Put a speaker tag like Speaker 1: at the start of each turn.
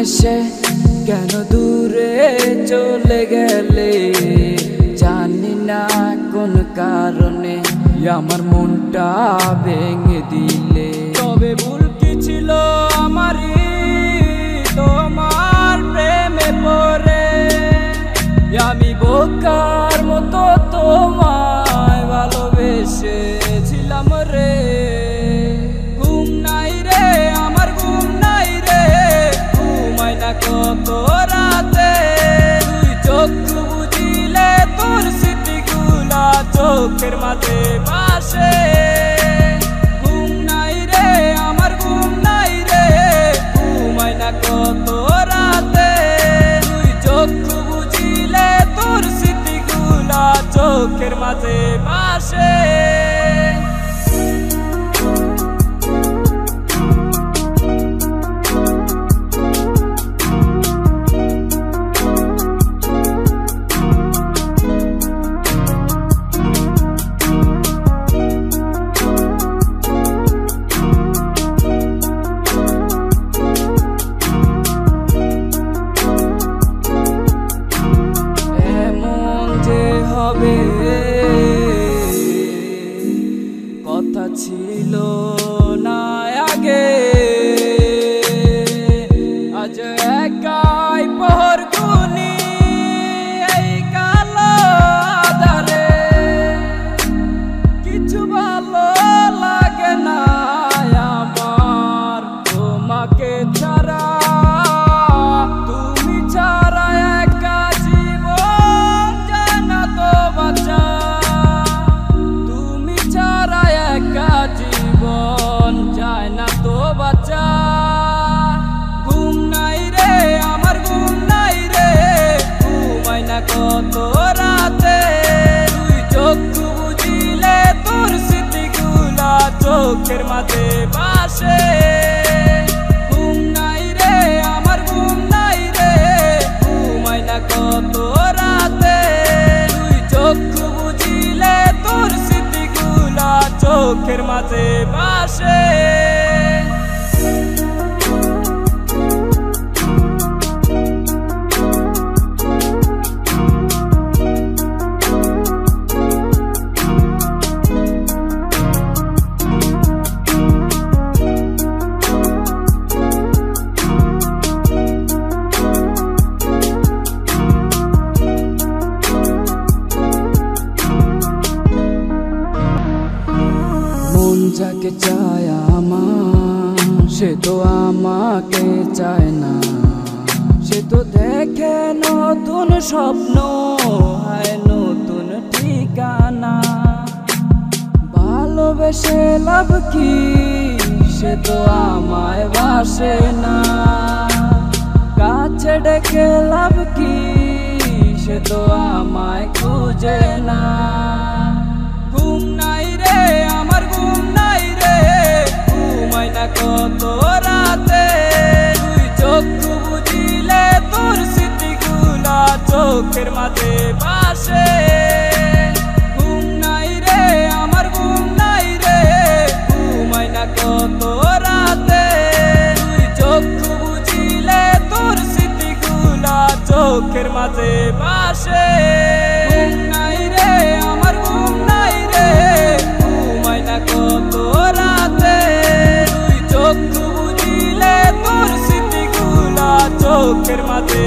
Speaker 1: এসে কেন দূরে চলে গেলে, জানি না কোন কারণে আমার মনটা ভেঙে দিলে। তবে ভুল কি ছিল আমারই তোমার প্রেমে পড়ে, আমি বোকার মতো তোমায় ভালোবেসেছিলাম রে। ঘুম নাই রে আমার ঘুম নাই রে, ঘুমাই না কত রাতে, তুই চোখ বুঝিলে তোর স্মৃতিগুলা চোখের মাঝে ভাসে। ঘুম নাই রে আমার ঘুম নাই রে, ঘুমাই না কত রাতে, তুই চোখ বুঝিলে তোর স্মৃতিগুলা চোখের মাঝে ভাসে। কথা ছিল না আগে, আজ একাই পহর গুনি এই কালো আধারে, কিছু ভালো লাগে না আমার তোমাকে ছাড়া, তুমি ছাড়া একা জীবন যায় না তো বাঁচা, তুমি ছাড়া একা জীবন যায় না তো বাঁচা। ঘুম নাই রে আমার ঘুম নাই রে, ঘুমাই না কত রাতে, তুই চোখ বুঝিলে তোর স্মৃতিগুলা চোখের মাঝে ভাসে। ঘুম নাই রে আমার ঘুম নাই রে, ঘুমাই না কত রাতে, তুই চোখ বুঝিলে তোর স্মৃতিগুলা চোখের মাঝে ভাসে। মন যাকে চায় আমার, সে তো আমাকে চায় না, সে তো দেখে নতুন স্বপ্ন, হায় নতুন ঠিকানা। ভালোবেসে লাভ কি, সে তো আমায় বাসে না, কাছে ডেকে লাভ কি, সে তো আমায় খুঁজে না। ঘুম নাই রে আমার ঘুম নাই রে, ঘুমাই না কত রাতে, তুই চোখ বুঝিলে তোর স্মৃতিগুলা চোখের মাঝে ভাসে। ঘুম নাই রে আমার ঘুম নাই রে, ঘুমাই না কত রাতে, তুই চোখ বুঝিলে তোর স্মৃতিগুলা চোখের মাঝে ভাসে। ঘুম নাই রে আমার ঘুম নাই রে, ঘুমাই না কত রাতে, তুই চোখ বুঝিলে তোর স্মৃতিগুলা চোখের মাঝে